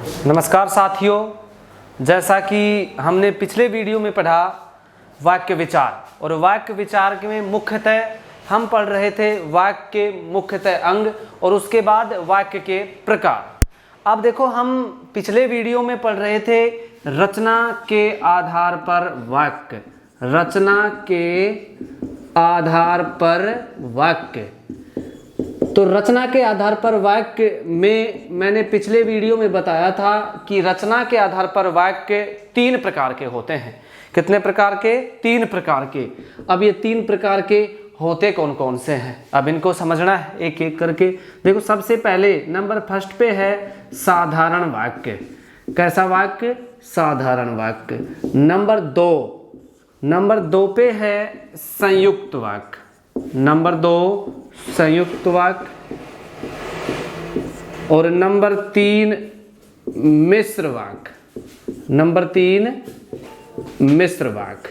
नमस्कार साथियों, जैसा कि हमने पिछले वीडियो में पढ़ा वाक्य विचार, और वाक्य विचार में मुख्यतः हम पढ़ रहे थे वाक्य के मुख्यतः अंग और उसके बाद वाक्य के प्रकार। अब देखो, हम पिछले वीडियो में पढ़ रहे थे रचना के आधार पर वाक्य, रचना के आधार पर वाक्य। तो रचना के आधार पर वाक्य में मैंने पिछले वीडियो में बताया था कि रचना के आधार पर वाक्य 3 प्रकार के होते हैं। कितने प्रकार के? 3 प्रकार के। अब ये 3 प्रकार के होते कौन कौन से हैं, अब इनको समझना है एक एक करके। देखो, सबसे पहले नंबर फर्स्ट पे है साधारण वाक्य। कैसा वाक्य? साधारण वाक्य। नंबर 2 पे है संयुक्त वाक्य। नंबर 2 संयुक्त वाक्य। और नंबर 3 मिश्र वाक्य। नंबर 3 मिश्र वाक्य।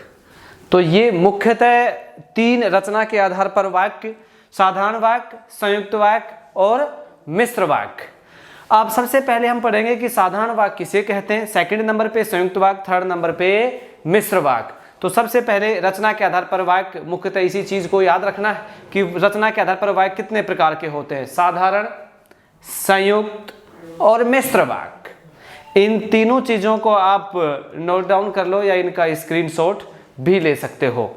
तो ये मुख्यतः 3 रचना के आधार पर वाक्य, साधारण वाक्य, संयुक्त वाक्य और मिश्र वाक्य। अब सबसे पहले हम पढ़ेंगे कि साधारण वाक्य किसे कहते हैं, सेकंड नंबर पे संयुक्त वाक्य, थर्ड नंबर पे मिश्र वाक्य। तो सबसे पहले रचना के आधार पर वाक्य, मुख्यतः इसी चीज को याद रखना है कि रचना के आधार पर वाक्य कितने प्रकार के होते हैं, साधारण, संयुक्त और मिश्र वाक्य। इन तीनों चीजों को आप नोट डाउन कर लो या इनका स्क्रीनशॉट भी ले सकते हो।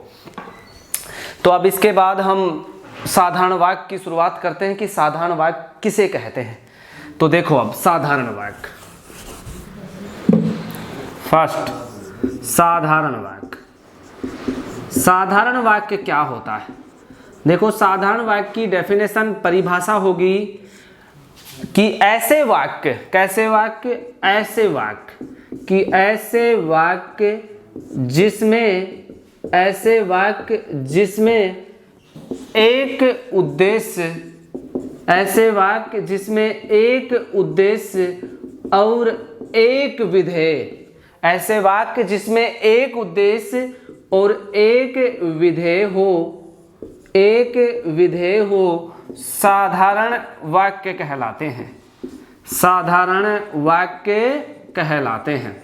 तो अब इसके बाद हम साधारण वाक्य की शुरुआत करते हैं कि साधारण वाक्य किसे कहते हैं। तो देखो, अब साधारण वाक्य, फर्स्ट साधारण वाक्य। साधारण वाक्य क्या होता है? देखो, साधारण वाक्य की डेफिनेशन, परिभाषा होगी कि ऐसे वाक्य, कैसे वाक्य? ऐसे वाक्य, कि ऐसे वाक्य जिसमें एक उद्देश्य, ऐसे वाक्य जिसमें एक उद्देश्य और एक विधेय, ऐसे वाक्य जिसमें एक उद्देश्य और एक विधेय हो, साधारण वाक्य कहलाते हैं। साधारण वाक्य कहलाते हैं।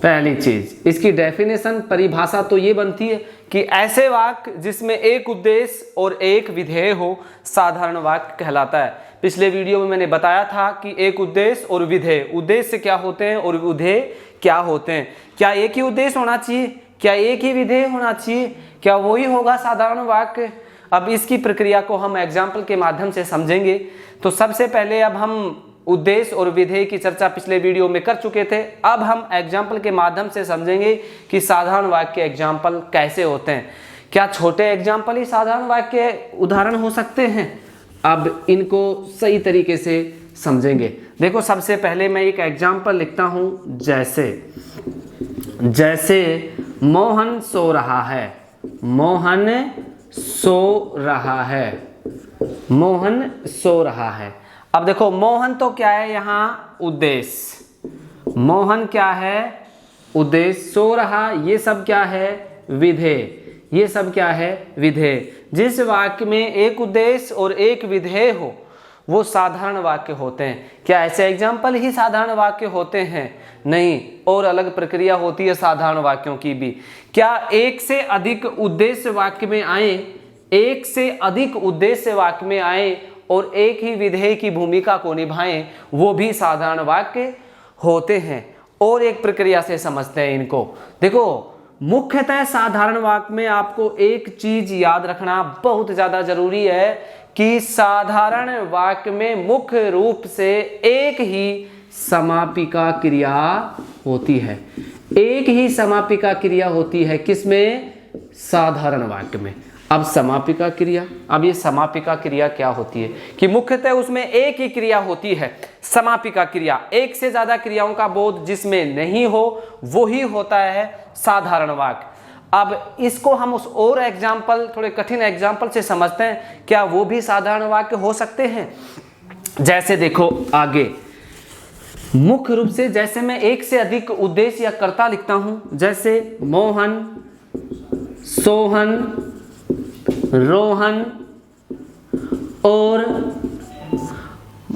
पहली चीज, इसकी डेफिनेशन, परिभाषा तो ये बनती है कि ऐसे वाक्य जिसमें एक उद्देश्य और एक विधेय हो, साधारण वाक्य कहलाता है। पिछले वीडियो में मैंने बताया था कि एक उद्देश्य और विधेय, उद्देश्य क्या होते हैं और विधेय क्या होते हैं। क्या एक ही उद्देश्य होना चाहिए? क्या एक ही विधेय होना चाहिए? क्या वही होगा साधारण वाक्य? अब इसकी प्रक्रिया को हम एग्जाम्पल के माध्यम से समझेंगे। तो सबसे पहले अब हम उद्देश्य और विधेय की चर्चा पिछले वीडियो में कर चुके थे। अब हम एग्जाम्पल के माध्यम से समझेंगे कि साधारण वाक्य के एग्जाम्पल कैसे होते हैं। क्या छोटे एग्जाम्पल ही साधारण वाक्य उदाहरण हो सकते हैं? अब इनको सही तरीके से समझेंगे। देखो, सबसे पहले मैं एक एग्जाम्पल लिखता हूं, जैसे मोहन सो रहा है। मोहन सो रहा है। मोहन सो रहा है। अब देखो, मोहन तो क्या है यहाँ? उद्देश्य। मोहन क्या है? उद्देश्य। सो रहा, ये सब क्या है? विधेय। ये सब क्या है? विधेय। जिस वाक्य में एक उद्देश्य और एक विधेय हो, वो साधारण वाक्य होते हैं। क्या ऐसे एग्जाम्पल ही साधारण वाक्य होते हैं? नहीं, और अलग प्रक्रिया होती है साधारण वाक्यों की भी। क्या एक से अधिक उद्देश्य वाक्य में आए, एक से अधिक उद्देश्य वाक्य में आए और एक ही विधेय की भूमिका को निभाएं, वो भी साधारण वाक्य होते हैं। और एक प्रक्रिया से समझते हैं इनको। देखो, मुख्यतः साधारण वाक्य में आपको एक चीज याद रखना बहुत ज्यादा जरूरी है कि साधारण वाक्य में मुख्य रूप से एक ही समापिका क्रिया होती है। एक ही समापिका क्रिया होती है। किसमें? साधारण वाक्य में। अब समापिका क्रिया, अब ये समापिका क्रिया क्या होती है कि मुख्यतः उसमें एक ही क्रिया होती है, समापिका क्रिया। एक से ज्यादा क्रियाओं का बोध जिसमें नहीं हो, वो ही होता है साधारण वाक्य। अब इसको हम उस और एग्जाम्पल, थोड़े कठिन एग्जाम्पल से समझते हैं। क्या वो भी साधारण वाक्य हो सकते हैं? जैसे देखो आगे, मुख्य रूप से जैसे मैं एक से अधिक उद्देश्य या कर्ता लिखता हूं, जैसे मोहन, सोहन, रोहन और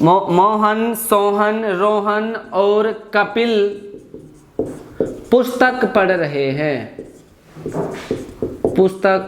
मोहन, सोहन, रोहन और कपिल पुस्तक पढ़ रहे हैं। पुस्तक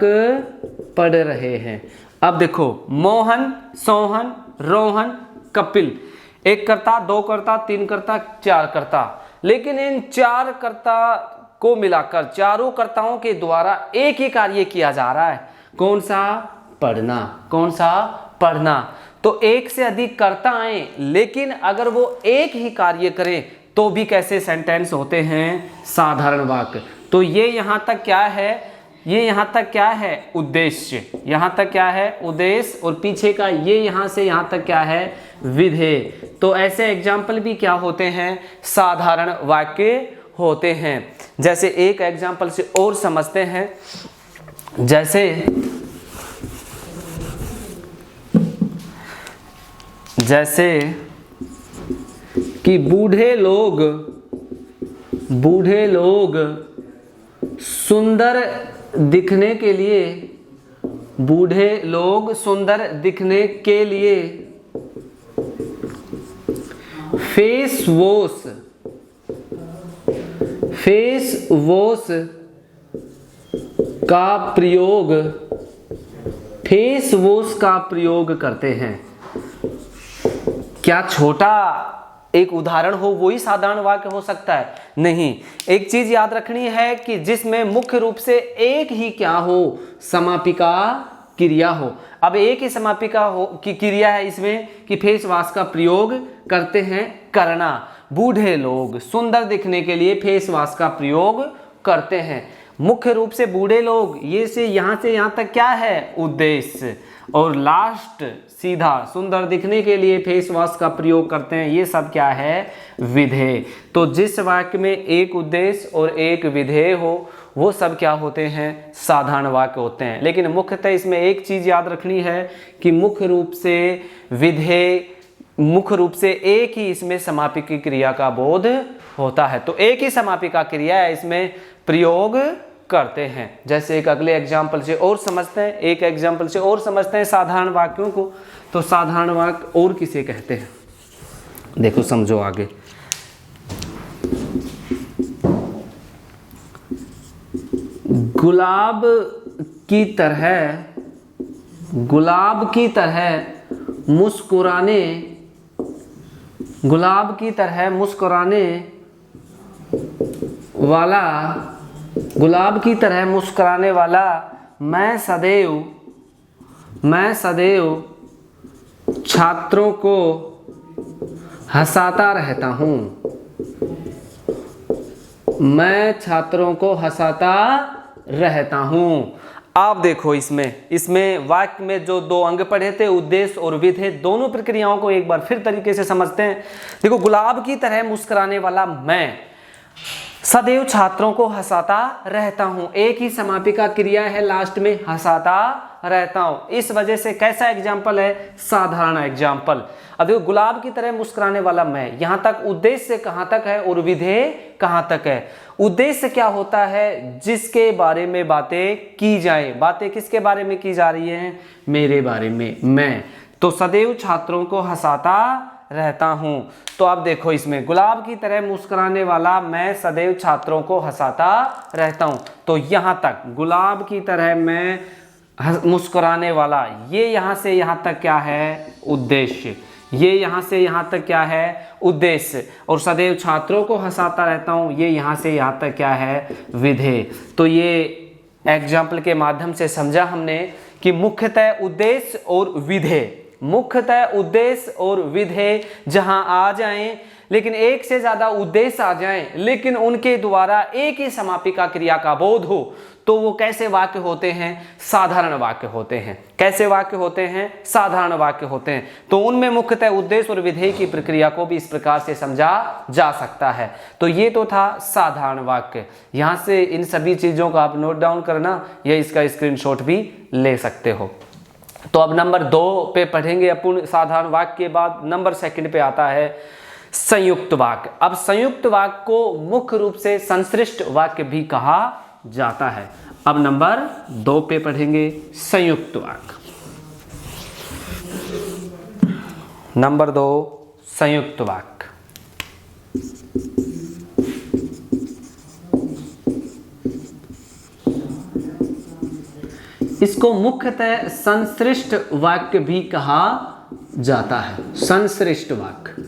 पढ़ रहे हैं। अब देखो मोहन, सोहन, रोहन, कपिल, एक कर्ता, दो कर्ता, तीन कर्ता, चार कर्ता, लेकिन इन चार कर्ता को मिलाकर चारों कर्ताओं के द्वारा एक ही कार्य किया जा रहा है। कौन सा? पढ़ना। कौन सा? पढ़ना। तो एक से अधिक कर्ता आए, लेकिन अगर वो एक ही कार्य करें तो भी कैसे सेंटेंस होते हैं? साधारण वाक्य। तो ये यहाँ तक क्या है? ये यहाँ तक क्या है? उद्देश्य। यहाँ तक क्या है? उद्देश्य। और पीछे का ये यहाँ से यहाँ तक क्या है? विधेय। तो ऐसे एग्जाम्पल भी क्या होते हैं? साधारण वाक्य होते हैं। जैसे एक एग्जाम्पल से और समझते हैं। जैसे कि बूढ़े लोग सुंदर दिखने के लिए, बूढ़े लोग सुंदर दिखने के लिए फेस वॉश का प्रयोग करते हैं। क्या छोटा एक उदाहरण हो वही साधारण वाक्य हो सकता है? नहीं। एक चीज याद रखनी है कि जिसमें मुख्य रूप से एक ही क्या हो? समापिका क्रिया हो। अब एक ही समापिका हो की क्रिया है इसमें कि फेस वॉश का प्रयोग करते हैं, करना। बूढ़े लोग सुंदर दिखने के लिए फेस वॉश का प्रयोग करते हैं। मुख्य रूप से बूढ़े लोग, ये से यहाँ तक क्या है? उद्देश्य। और लास्ट सीधा सुंदर दिखने के लिए फेस वॉश का प्रयोग करते हैं, ये सब क्या है? विधेय। तो जिस वाक्य में एक उद्देश्य और एक विधेय हो वो सब क्या होते हैं? साधारण वाक्य होते हैं। लेकिन मुख्यतः इसमें एक चीज याद रखनी है कि मुख्य रूप से एक ही इसमें समापिका क्रिया का बोध होता है। तो एक ही समापिका क्रिया है, इसमें प्रयोग करते हैं। जैसे एक अगले एग्जाम्पल से और समझते हैं साधारण वाक्यों को। तो साधारण वाक्य और किसे कहते हैं? देखो समझो आगे। गुलाब की तरह मुस्कुराने वाला मैं सदैव छात्रों को हंसाता रहता हूँ। मैं छात्रों को हंसाता रहता हूँ। आप देखो इसमें वाक्य में जो दो अंग पढ़े थे, उद्देश्य और विधेय, दोनों प्रक्रियाओं को एक बार फिर तरीके से समझते हैं। देखो, गुलाब की तरह मुस्कुराने वाला मैं सदैव छात्रों को हंसाता रहता हूँ। एक ही समापिका क्रिया है, लास्ट में हंसाता रहता हूँ। इस वजह से कैसा एग्जाम्पल है? साधारण एग्जाम्पल। अब देखो, गुलाब की तरह मुस्कुराने वाला मैं, यहाँ तक उद्देश्य कहाँ तक है और विधेय कहाँ तक है? उद्देश्य क्या होता है? जिसके बारे में बातें की जाए। बातें किसके बारे में की जा रही हैं? मेरे बारे में, मैं। तो सदैव छात्रों को हंसाता रहता हूं। तो अब देखो, इसमें गुलाब की तरह मुस्कुराने वाला मैं सदैव छात्रों को हंसाता रहता हूं। तो यहां तक गुलाब की तरह मैं मुस्कुराने वाला, ये यहां से यहां तक क्या है? उद्देश्य। ये यहां से यहां तक क्या है? उद्देश्य। और सदैव छात्रों को हंसाता रहता हूं, ये यहां से यहां तक क्या है? विधेय। तो ये एग्जाम्पल के माध्यम से समझा हमने कि मुख्यतः उद्देश्य और विधेय जहां आ जाएं, लेकिन एक से ज्यादा उद्देश्य आ जाएं, लेकिन उनके द्वारा एक ही समापिका क्रिया का बोध हो, तो वो कैसे वाक्य होते हैं? साधारण वाक्य होते हैं। कैसे वाक्य होते हैं? साधारण वाक्य होते हैं। तो उनमें मुख्यतः उद्देश्य और विधेय की प्रक्रिया को भी इस प्रकार से समझा जा सकता है। तो ये तो था साधारण वाक्य। यहाँ से इन सभी चीजों को आप नोट डाउन करना या इसका स्क्रीनशॉट भी ले सकते हो। तो अब नंबर 2 पे पढ़ेंगे अपन साधारण वाक्य के बाद। नंबर 2 पे आता है संयुक्त वाक्य। अब संयुक्त वाक्य को मुख्य रूप से संश्लिष्ट वाक्य भी कहा जाता है। अब नंबर 2 पे पढ़ेंगे संयुक्त वाक्य। नंबर 2 संयुक्त वाक्य। इसको मुख्यतः संश्लिष्ट वाक्य भी कहा जाता है, संश्लिष्ट वाक्य।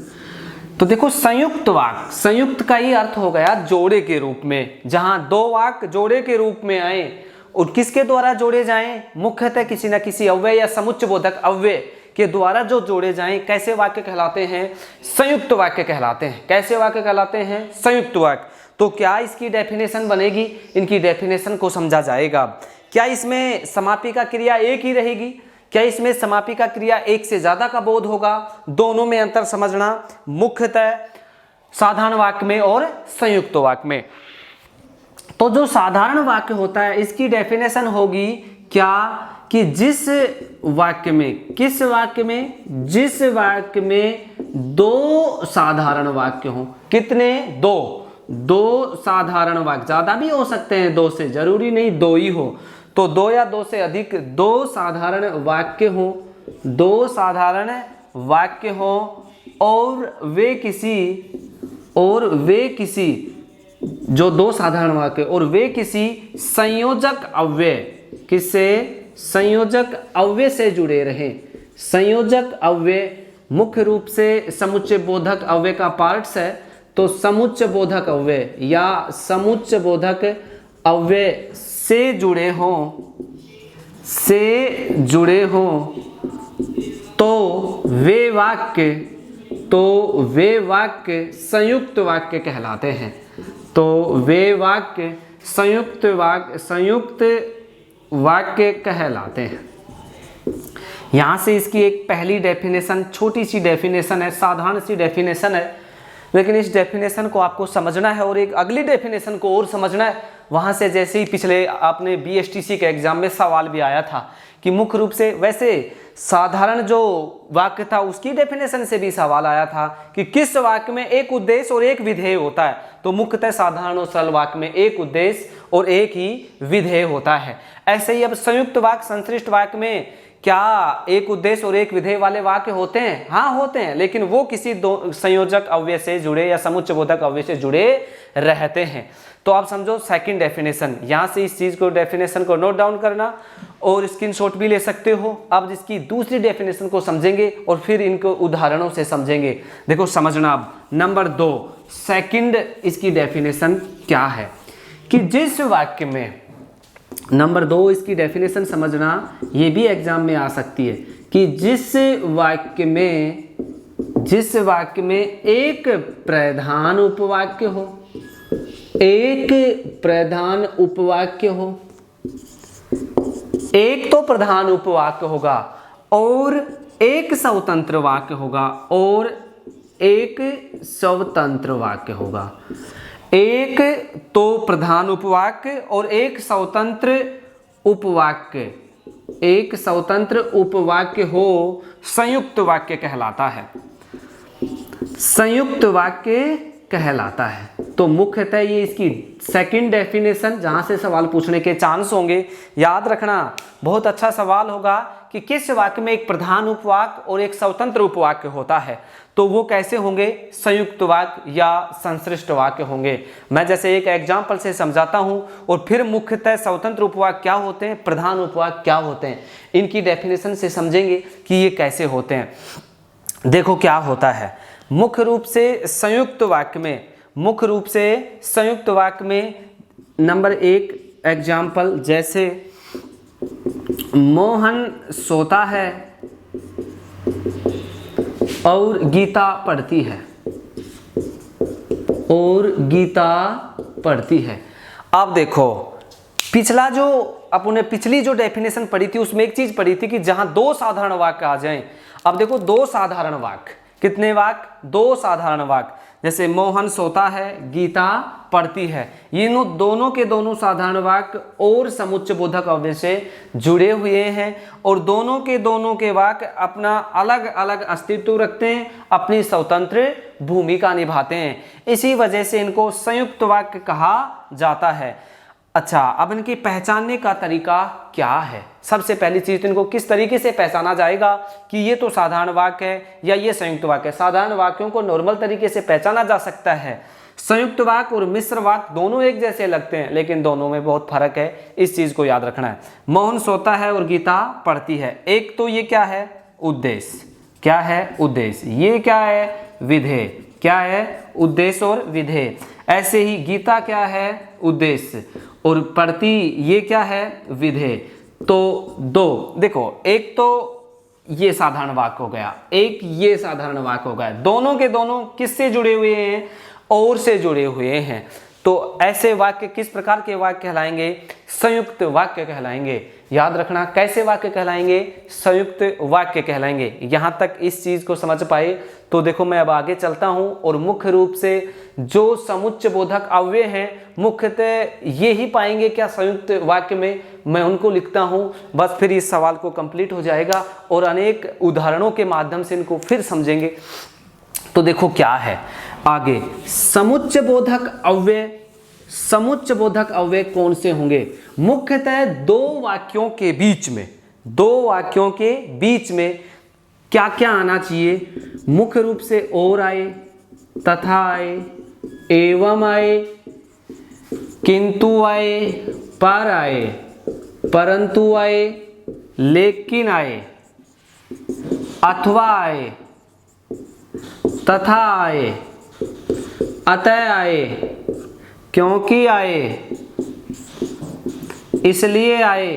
तो देखो संयुक्त वाक्य, संयुक्त का ही अर्थ हो गया जोड़े के रूप में, जहां दो वाक्य जोड़े के रूप में आए और किसके द्वारा जोड़े जाएं, मुख्यतः किसी न किसी अव्यय या समुच्चय बोधक अव्यय के द्वारा जो जोड़े जाएं, कैसे वाक्य कहलाते हैं, संयुक्त वाक्य कहलाते हैं। कैसे वाक्य कहलाते हैं, संयुक्त वाक्य। तो क्या इसकी डेफिनेशन बनेगी, इनकी डेफिनेशन को समझा जाएगा। क्या इसमें समापिका क्रिया एक ही रहेगी, क्या इसमें समापिका क्रिया एक से ज्यादा का बोध होगा, दोनों में अंतर समझना, मुख्यतः साधारण वाक्य में और संयुक्त वाक्य में। तो जो साधारण वाक्य होता है इसकी डेफिनेशन होगी क्या, कि जिस वाक्य में, किस वाक्य में, जिस वाक्य में दो साधारण वाक्य हो। कितने, दो साधारण वाक्य, ज्यादा भी हो सकते हैं, दो से, जरूरी नहीं दो ही हो। तो दो या दो से अधिक दो साधारण वाक्य हो, दो साधारण वाक्य हो और वे किसी जो दो साधारण वाक्य और वे किसी संयोजक अव्यय, किससे, संयोजक अव्यय से जुड़े रहे। संयोजक अव्यय मुख्य रूप से समुच्चय बोधक अव्यय का पार्ट्स है, तो समुच्चय बोधक अव्यय या समुच्चय बोधक अव्यय से जुड़े हों तो वे वाक्य संयुक्त वाक्य कहलाते हैं। तो वे वाक्य संयुक्त वाक्य कहलाते हैं। यहां से इसकी एक पहली डेफिनेशन, छोटी सी डेफिनेशन है, साधारण सी डेफिनेशन है, लेकिन इस डेफिनेशन को आपको समझना है और एक अगली डेफिनेशन को और समझना है। वहां से जैसे ही पिछले आपने BSTC के एग्जाम में सवाल भी आया था कि मुख्य रूप से, वैसे साधारण जो वाक्य था उसकी डेफिनेशन से भी सवाल आया था कि किस वाक्य में एक उद्देश्य और एक विधेय होता है। तो मुख्यतः साधारण और सरल वाक्य में एक उद्देश्य और एक ही विधेय होता है। ऐसे ही अब संयुक्त वाक्य, संश्लिष्ट वाक्य में क्या एक उद्देश्य और एक विधेय वाले वाक्य होते हैं? हाँ होते हैं, लेकिन वो किसी दो संयोजक अव्यय से जुड़े या समुच्चय बोधक अव्यय से जुड़े रहते हैं। तो आप समझो सेकंड डेफिनेशन, यहां से इस चीज को, डेफिनेशन को नोट डाउन करना और स्क्रीनशॉट भी ले सकते हो। अब इसकी दूसरी डेफिनेशन को समझेंगे और फिर इनको उदाहरणों से समझेंगे। देखो समझना, अब नंबर 2 सेकंड इसकी डेफिनेशन क्या है, कि जिस वाक्य में, नंबर 2 इसकी डेफिनेशन समझना, ये भी एग्जाम में आ सकती है, कि जिस वाक्य में एक प्रधान उपवाक्य हो, एक प्रधान उपवाक्य हो, एक तो प्रधान उपवाक्य होगा और एक स्वतंत्र वाक्य होगा, और एक स्वतंत्र वाक्य होगा। एक तो प्रधान उपवाक्य और एक स्वतंत्र उपवाक्य, एक स्वतंत्र उपवाक्य हो, संयुक्त वाक्य कहलाता है, संयुक्त वाक्य कहलाता है। तो मुख्यतः ये इसकी सेकंड डेफिनेशन, जहां से सवाल पूछने के चांस होंगे। याद रखना, बहुत अच्छा सवाल होगा कि किस वाक्य में एक प्रधान उपवाक्य और एक स्वतंत्र उपवाक्य होता है, तो वो कैसे होंगे, संयुक्त वाक्य या संश्लिष्ट वाक्य होंगे। मैं जैसे एक एग्जाम्पल से समझाता हूं और फिर मुख्यतः स्वतंत्र उपवाक्य क्या होते हैं, प्रधान उपवाक्य क्या होते हैं, इनकी डेफिनेशन से समझेंगे कि ये कैसे होते हैं। देखो क्या होता है, मुख्य रूप से संयुक्त वाक्य में, मुख्य रूप से संयुक्त वाक्य में नंबर 1 एग्जाम्पल, जैसे मोहन सोता है और गीता पढ़ती है, और गीता पढ़ती है। अब देखो पिछला जो अपने पिछली जो डेफिनेशन पढ़ी थी उसमें एक चीज पढ़ी थी कि जहां दो साधारण वाक्य आ जाएं। अब देखो दो साधारण वाक्य, कितने वाक्य, दो साधारण वाक्य, जैसे मोहन सोता है, गीता पढ़ती है, ये दोनों के दोनों साधारण वाक्य और समुच्चय बोधक अव्यय से जुड़े हुए हैं और दोनों के वाक्य अपना अलग अलग अस्तित्व रखते हैं, अपनी स्वतंत्र भूमिका निभाते हैं। इसी वजह से इनको संयुक्त वाक्य कहा जाता है। अच्छा, अब इनकी पहचानने का तरीका क्या है? सबसे पहली चीज तो इनको किस तरीके से पहचाना जाएगा कि ये तो साधारण वाक्य है या ये संयुक्त वाक्य है। साधारण वाक्यों को नॉर्मल तरीके से पहचाना जा सकता है। संयुक्त वाक्य और मिश्र वाक्य दोनों एक जैसे लगते हैं, लेकिन दोनों में बहुत फर्क है, इस चीज को याद रखना है। मोहन सोता है और गीता पढ़ती है। एक तो ये क्या है? उद्देश्य। क्या है? उद्देश्य। ये क्या है? विधेय। क्या है? उद्देश्य और विधेय। ऐसे ही गीता क्या है? उद्देश्य, और पढ़ती ये क्या है? विधेय। तो दो देखो, एक तो ये साधारण वाक्य हो गया, एक ये साधारण वाक्य हो गया। दोनों के दोनों किससे जुड़े हुए हैं? और से जुड़े हुए हैं। तो ऐसे वाक्य किस प्रकार के वाक्य कहलाएंगे? संयुक्त वाक्य कहलाएंगे। याद रखना, कैसे वाक्य कहलाएंगे? संयुक्त वाक्य कहलाएंगे। यहां तक इस चीज को समझ पाए तो देखो, मैं अब आगे चलता हूं और मुख्य रूप से जो समुच्चय बोधक अव्यय हैं मुख्यतः ये ही पाएंगे क्या संयुक्त वाक्य में, मैं उनको लिखता हूं। बस फिर इस सवाल को कंप्लीट हो जाएगा और अनेक उदाहरणों के माध्यम से इनको फिर समझेंगे। तो देखो क्या है आगे, समुच्चय बोधक अव्यय। समुच्चय बोधक अव्यय कौन से होंगे? मुख्यतः दो वाक्यों के बीच में, दो वाक्यों के बीच में क्या क्या आना चाहिए? मुख्य रूप से और आए, तथा आए, एवं आए, किंतु आए, पर आए, परंतु आए, लेकिन आए, अथवा आए, तथा आए, अतः आए, क्योंकि आए, इसलिए आए,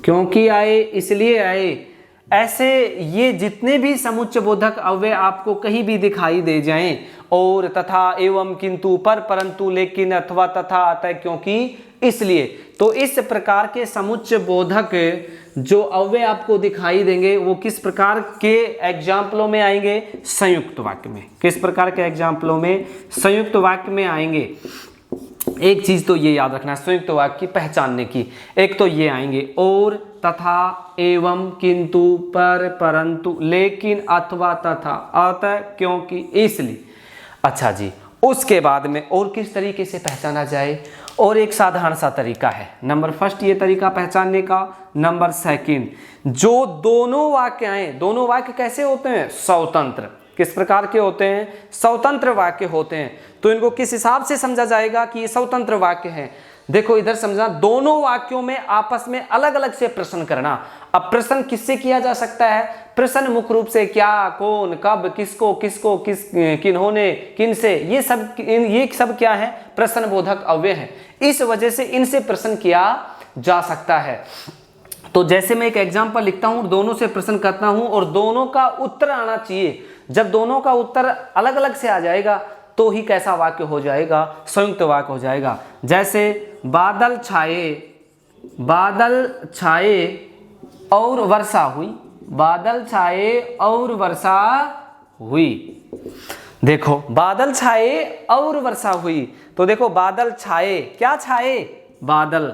क्योंकि आए, इसलिए आए। ऐसे ये जितने भी समुच्चय बोधक अव्यय आपको कहीं भी दिखाई दे जाएं, और, तथा, एवं, किंतु, पर, परंतु, लेकिन, अथवा, तथा, अतः, क्योंकि, इसलिए, तो इस प्रकार के समुच्चय बोधक जो अव्यय आपको दिखाई देंगे वो किस प्रकार के एग्जाम्पलों में आएंगे? संयुक्त वाक्य में। किस प्रकार के एग्जाम्पलों में? संयुक्त वाक्य में आएंगे। एक चीज तो ये याद रखना संयुक्त वाक्य की पहचानने की, एक तो ये आएंगे और, तथा, एवं, किंतु, पर, परंतु, लेकिन, अथवा, तथा, अतः, क्योंकि, इसलिए। अच्छा जी, उसके बाद में और किस तरीके से पहचाना जाए? और एक साधारण सा तरीका है। नंबर फर्स्ट ये तरीका पहचानने का। नंबर सेकंड, जो दोनों वाक्य आए, दोनों वाक्य कैसे होते हैं? स्वतंत्र। किस प्रकार के होते हैं? स्वतंत्र वाक्य होते हैं। तो इनको किस हिसाब से समझा जाएगा कि ये स्वतंत्र वाक्य है? देखो इधर समझना, दोनों वाक्यों में आपस में अलग अलग से प्रश्न करना। अब प्रश्न किससे किया जा सकता है? प्रश्न मुख्य रूप से क्या, कौन, कब, किसको, किसको, किन्होंने, किनसे, ये सब क्या है? प्रश्न बोधक अव्यय है। इस वजह से इनसे प्रश्न किया जा सकता है। तो जैसे मैं एक एग्जाम्पल लिखता हूं, दोनों से प्रश्न करता हूं और दोनों का उत्तर आना चाहिए। जब दोनों का उत्तर अलग अलग से आ जाएगा तो ही कैसा वाक्य हो जाएगा? संयुक्त वाक्य हो जाएगा। जैसे बादल छाए, बादल छाए और वर्षा हुई, बादल छाए और वर्षा हुई। देखो बादल छाए और वर्षा हुई, तो देखो बादल छाए, क्या छाए? बादल।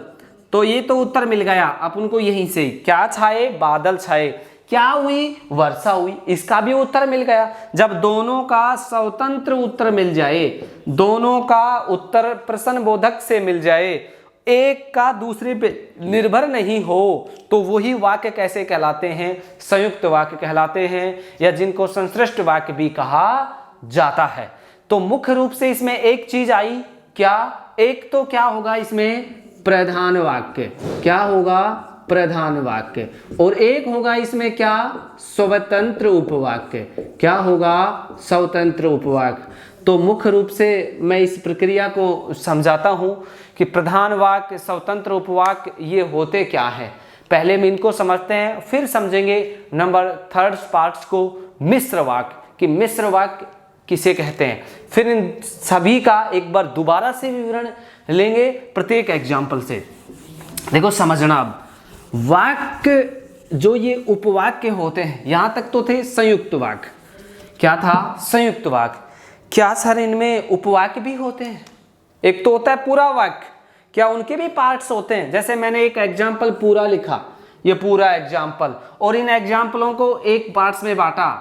तो ये तो उत्तर मिल गया अपन को यहीं से, क्या छाए? बादल छाए। क्या हुई? वर्षा हुई। इसका भी उत्तर मिल गया। जब दोनों का स्वतंत्र उत्तर मिल जाए, दोनों का उत्तर प्रश्न बोधक से मिल जाए, एक का दूसरे पे निर्भर नहीं हो, तो वही वाक्य कैसे कहलाते हैं? संयुक्त वाक्य कहलाते हैं, या जिनको संश्लिष्ट वाक्य भी कहा जाता है। तो मुख्य रूप से इसमें एक चीज आई, क्या? एक तो क्या होगा इसमें? प्रधान वाक्य। क्या होगा? प्रधान वाक्य। और एक होगा इसमें क्या? स्वतंत्र उपवाक्य। क्या होगा? स्वतंत्र उपवाक्य। तो मुख्य रूप से मैं इस प्रक्रिया को समझाता हूं कि प्रधान वाक्य, स्वतंत्र उपवाक्य ये होते क्या है। पहले में इनको समझते हैं, फिर समझेंगे नंबर थर्ड पार्ट्स को, मिश्र वाक्य, कि मिश्र वाक्य किसे कहते हैं। फिर इन सभी का एक बार दोबारा से विवरण लेंगे प्रत्येक एग्जाम्पल से। देखो समझना, अब वाक्य जो ये उपवाक्य होते हैं, यहां तक तो थे संयुक्त वाक्य। क्या था? संयुक्त वाक्य। क्या सर इनमें उपवाक्य भी होते हैं? एक तो होता है पूरा वाक्य, क्या उनके भी पार्ट्स होते हैं? जैसे मैंने एक एग्जाम्पल पूरा लिखा, ये पूरा एग्जाम्पल, और इन एग्जाम्पलों को एक पार्ट्स में बांटा,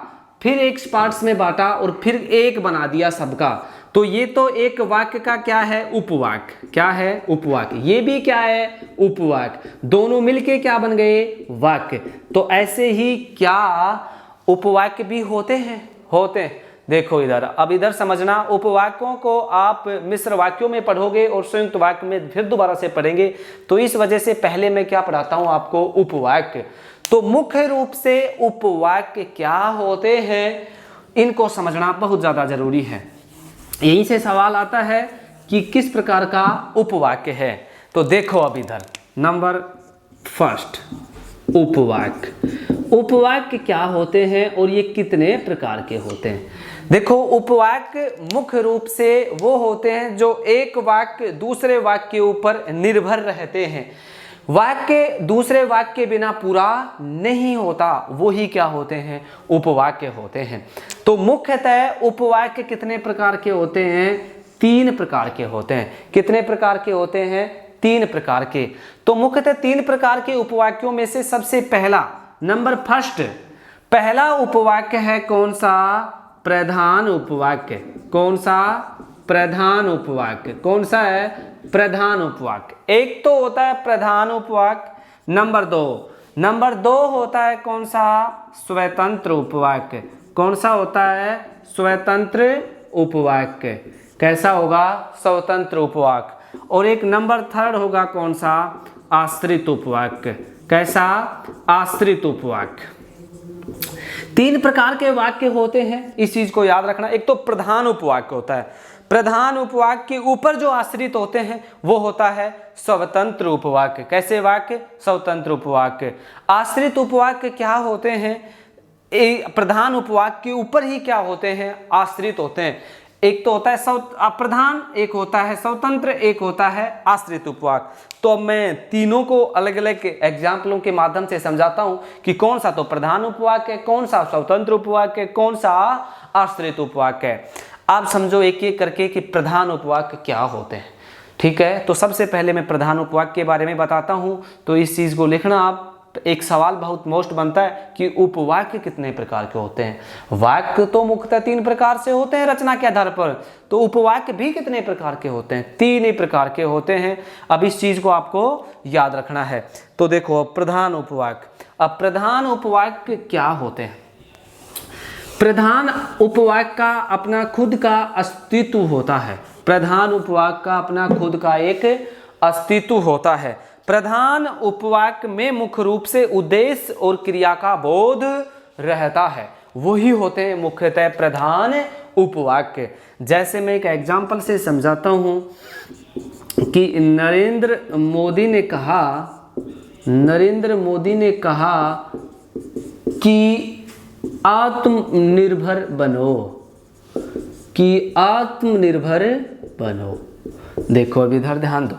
फिर एक पार्ट्स में बांटा और फिर एक बना दिया सबका, तो ये तो एक वाक्य का क्या है, उपवाक्य। क्या है, उपवाक्य। ये भी क्या है, उपवाक्य। दोनों मिलके क्या बन गए, वाक्य। तो ऐसे ही क्या उपवाक्य भी होते हैं, होते हैं। देखो इधर, अब इधर समझना, उपवाक्यों को आप मिश्र वाक्यों में पढ़ोगे और संयुक्त वाक्य में फिर दोबारा से पढ़ेंगे, तो इस वजह से पहले मैं क्या पढ़ाता हूं आपको, उपवाक्य। तो मुख्य रूप से उपवाक्य क्या होते हैं, इनको समझना बहुत ज्यादा जरूरी है। यहीं से सवाल आता है कि किस प्रकार का उपवाक्य है। तो देखो अब इधर नंबर फर्स्ट, उपवाक्य। उपवाक्य क्या होते हैं और ये कितने प्रकार के होते हैं। देखो, उपवाक्य मुख्य रूप से वो होते हैं जो एक वाक्य दूसरे वाक्य के ऊपर निर्भर रहते हैं। वाक्य दूसरे वाक्य के बिना पूरा नहीं होता, वो ही क्या होते हैं, उपवाक्य होते हैं। तो मुख्यतः उपवाक्य कितने प्रकार के होते हैं, 3 प्रकार के होते हैं। कितने प्रकार के होते हैं, 3 प्रकार के। तो मुख्यतः 3 प्रकार के उपवाक्यों में से सबसे पहला, नंबर फर्स्ट, पहला उपवाक्य है कौन सा, प्रधान उपवाक्य। कौन सा, प्रधान उपवाक्य। कौन सा है, प्रधान उपवाक्य। एक तो होता है प्रधान उपवाक्य। नंबर दो होता है कौन सा, स्वतंत्र उपवाक्य। कौन सा होता है, स्वतंत्र उपवाक्य। कैसा होगा, स्वतंत्र उपवाक्य। और एक नंबर थर्ड होगा कौन सा, आश्रित उपवाक्य। कैसा, आश्रित उपवाक्य। 3 प्रकार के वाक्य होते हैं, इस चीज को याद रखना। एक तो प्रधान उपवाक्य होता है, प्रधान उपवाक्य के ऊपर जो आश्रित होते हैं वो होता है स्वतंत्र उपवाक्य। कैसे वाक्य, स्वतंत्र उपवाक्य। आश्रित उपवाक्य क्या होते हैं, प्रधान उपवाक्य के ऊपर ही क्या होते हैं, आश्रित होते हैं। एक तो होता है प्रधान, एक होता है स्वतंत्र, एक होता है आश्रित उपवाक्य। तो मैं तीनों को अलग अलग एग्जाम्पलों के माध्यम से समझाता हूं कि कौन सा तो प्रधान उपवाक्य है, कौन सा स्वतंत्र उपवाक्य है, कौन सा आश्रित उपवाक्य है। आप समझो एक एक करके कि प्रधान उपवाक्य क्या होते हैं। ठीक है, तो सबसे पहले मैं प्रधान उपवाक्य के बारे में बताता हूं। तो इस चीज को लिखना आप, एक सवाल बहुत मोस्ट बनता है कि उपवाक्य कितने प्रकार के होते हैं। वाक्य तो मुख्यतः 3 प्रकार से होते हैं रचना के आधार पर, तो उपवाक्य भी कितने प्रकार के होते हैं, 3 ही प्रकार के होते हैं। अब इस चीज को आपको याद रखना है। तो देखो, प्रधान उपवाक्य। अब प्रधान उपवाक्य क्या होते हैं। प्रधान उपवाक्य का अपना खुद का अस्तित्व होता है। प्रधान उपवाक्य का अपना खुद का एक अस्तित्व होता है। प्रधान उपवाक्य में मुख्य रूप से उद्देश्य और क्रिया का बोध रहता है, वही होते हैं मुख्यतः प्रधान उपवाक्य। जैसे मैं एक एग्जांपल से समझाता हूं कि नरेंद्र मोदी ने कहा कि आत्मनिर्भर बनो। देखो अब इधर ध्यान दो,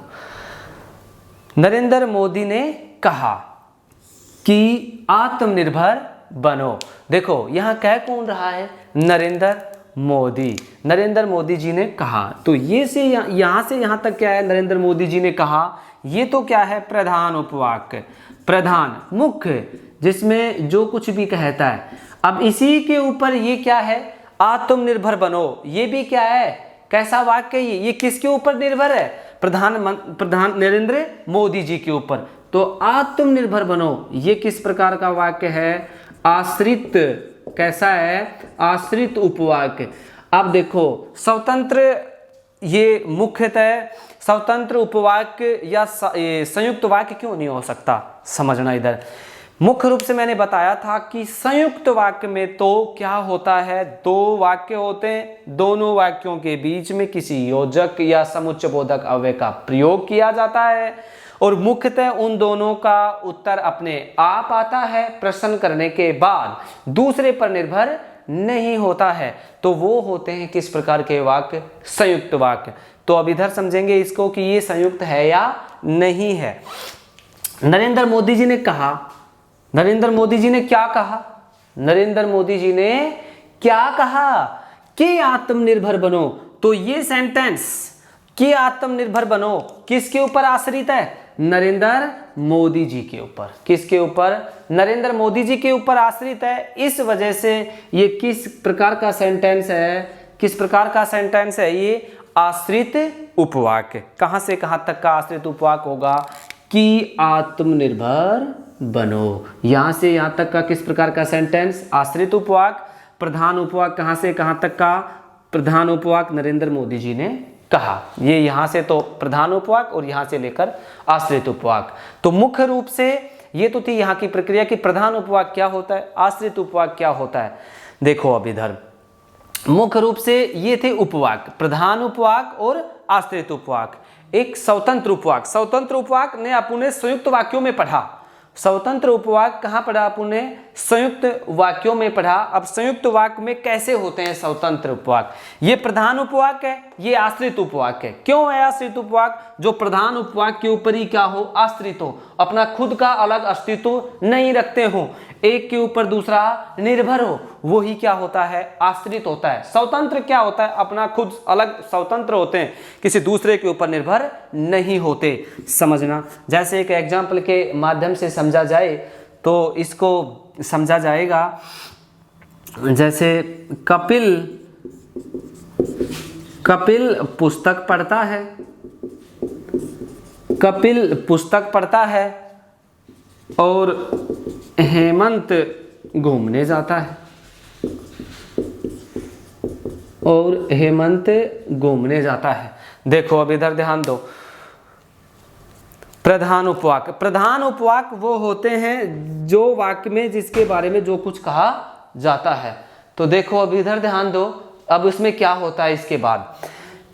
नरेंद्र मोदी ने कहा कि आत्मनिर्भर बनो। देखो यहां कह कौन रहा है, नरेंद्र मोदी जी ने कहा। तो ये से यहां से यहां तक क्या है, नरेंद्र मोदी जी ने कहा, ये तो क्या है, प्रधान उपवाक्य। प्रधान मुख्य, जिसमें जो कुछ भी कहता है। अब इसी के ऊपर ये क्या है, आत्मनिर्भर बनो। ये भी क्या है, कैसा वाक्य, ये किसके ऊपर निर्भर है, प्रधान नरेंद्र मोदी जी के ऊपर। तो आत्मनिर्भर बनो, ये किस प्रकार का वाक्य है, आश्रित। कैसा है, आश्रित उपवाक्य। अब देखो स्वतंत्र, ये मुख्यतः स्वतंत्र उपवाक्य या संयुक्त वाक्य क्यों नहीं हो सकता, समझना इधर। मुख्य रूप से मैंने बताया था कि संयुक्त वाक्य में तो क्या होता है, 2 वाक्य होते हैं, दोनों वाक्यों के बीच में किसी योजक या समुच्चयबोधक अव्यय का प्रयोग किया जाता है और मुख्यतः उन दोनों का उत्तर अपने आप आता है, प्रश्न करने के बाद दूसरे पर निर्भर नहीं होता है। तो वो होते हैं किस प्रकार के वाक्य, संयुक्त वाक्य। तो अब इधर समझेंगे इसको कि ये संयुक्त है या नहीं है। नरेंद्र मोदी जी ने कहा, नरेंद्र मोदी जी ने क्या कहा, नरेंद्र मोदी जी ने क्या कहा कि आत्मनिर्भर बनो। तो ये सेंटेंस कि आत्मनिर्भर बनो किसके ऊपर आश्रित है, नरेंद्र मोदी जी के ऊपर। किसके ऊपर, नरेंद्र मोदी जी के ऊपर आश्रित है। इस वजह से ये किस प्रकार का सेंटेंस है किस प्रकार का सेंटेंस है ये? आश्रित उपवाक्य। कहां से कहां तक का आश्रित उपवाक्य होगा? कि आत्मनिर्भर बनो। यहां से यहां तक का किस प्रकार का सेंटेंस? आश्रित उपवाक्य। प्रधान उपवाक्य कहां से कहां तक का? प्रधान उपवाक्य नरेंद्र मोदी जी ने कहा। ये यहां से तो प्रधान उपवाक्य और यहां से लेकर आश्रित उपवाक्य। तो मुख्य रूप से ये तो थी यहाँ की प्रक्रिया कि प्रधान उपवाक्य क्या होता है, आश्रित उपवाक्य क्या होता है। देखो अब इधर मुख्य रूप से ये थे उपवाक्य, प्रधान उपवाक्य और आश्रित उपवाक्य। एक स्वतंत्र उपवाक्य, स्वतंत्र उपवाक्य ने अपने संयुक्त वाक्यों में पढ़ा। स्वतंत्र उपवाक्य कहाँ पढ़ा आपने? संयुक्त वाक्यों में पढ़ा। अब संयुक्त वाक्य में कैसे होते हैं स्वतंत्र उपवाक्य? ये प्रधान उपवाक्य है, ये आश्रित उपवाक्य है। क्यों है आश्रित उपवाक्य? जो प्रधान उपवाक्य के ऊपर ही क्या हो? आश्रित हो, अपना खुद का अलग अस्तित्व नहीं रखते हो, एक के ऊपर दूसरा निर्भर हो, वो ही क्या होता है? आश्रित होता है। स्वतंत्र क्या होता है? अपना खुद अलग स्वतंत्र होते हैं, किसी दूसरे के ऊपर निर्भर नहीं होते। समझना, जैसे एक एग्जाम्पल के माध्यम से समझा जाए तो इसको समझा जाएगा। जैसे कपिल पुस्तक पढ़ता है, कपिल पुस्तक पढ़ता है और हेमंत घूमने जाता है, और हेमंत घूमने जाता है। देखो अब इधर ध्यान दो, प्रधान उपवाक्य। प्रधान उपवाक्य वो होते हैं जो वाक्य में जिसके बारे में जो कुछ कहा जाता है। तो देखो अब इधर ध्यान दो, अब इसमें क्या होता है इसके बाद?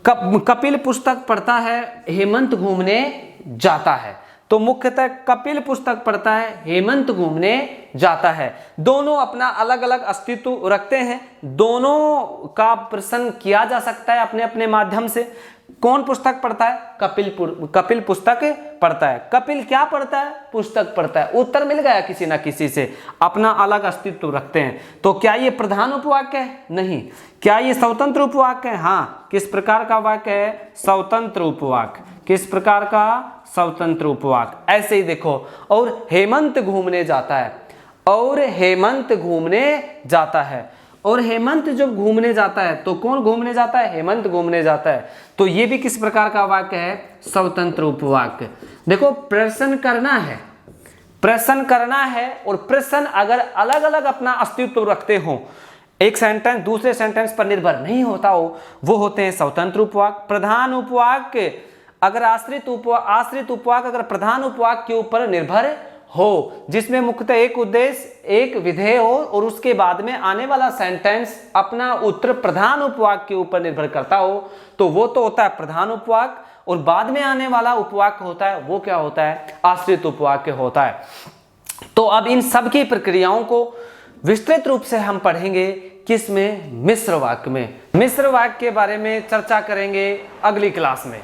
कपिल पुस्तक पढ़ता है, हेमंत घूमने जाता है। तो मुख्यतः कपिल पुस्तक पढ़ता है, हेमंत घूमने जाता है। दोनों अपना अलग अलग अस्तित्व रखते हैं, दोनों का प्रश्न किया जा सकता है अपने अपने माध्यम से। कौन पुस्तक पढ़ता है? कपिल पुस्तक पढ़ता है। कपिल क्या पढ़ता है? पुस्तक पढ़ता है। उत्तर मिल गया किसी ना किसी से, अपना अलग अस्तित्व रखते हैं। तो क्या ये प्रधान उपवाक्य है? नहीं। क्या ये स्वतंत्र उपवाक्य है? हाँ। किस प्रकार का वाक्य है? स्वतंत्र उपवाक्य। किस प्रकार का? स्वतंत्र उपवाक्य। ऐसे ही देखो, और हेमंत घूमने जाता है, और हेमंत घूमने जाता है, और हेमंत जब घूमने जाता है तो कौन घूमने जाता है? हेमंत घूमने जाता है। तो ये भी किस प्रकार का वाक्य है? स्वतंत्र उपवाक्य। देखो प्रश्न करना है, प्रश्न करना है, और प्रश्न अगर अलग अलग अपना अस्तित्व रखते हो, एक सेंटेंस दूसरे सेंटेंस पर निर्भर नहीं होता हो, वो होते हैं स्वतंत्र उपवाक्य। प्रधान उपवाक्य अगर आश्रित उपवाक्य अगर प्रधान उपवाक्य के ऊपर निर्भर हो, जिसमें मुख्यतः एक उद्देश्य, एक विधेय हो, और उसके बाद में आने वाला सेंटेंस अपना उत्तर प्रधान उपवाक्य के ऊपर निर्भर करता हो, तो वो तो होता है प्रधान उपवाक्य। और बाद में आने वाला उपवाक्य होता है, वो क्या होता है? आश्रित उपवाक्य होता है। तो अब इन सब की प्रक्रियाओं को विस्तृत रूप से हम पढ़ेंगे। किस में? मिश्र वाक्य में। मिश्र वाक्य के बारे में चर्चा करेंगे अगली क्लास में।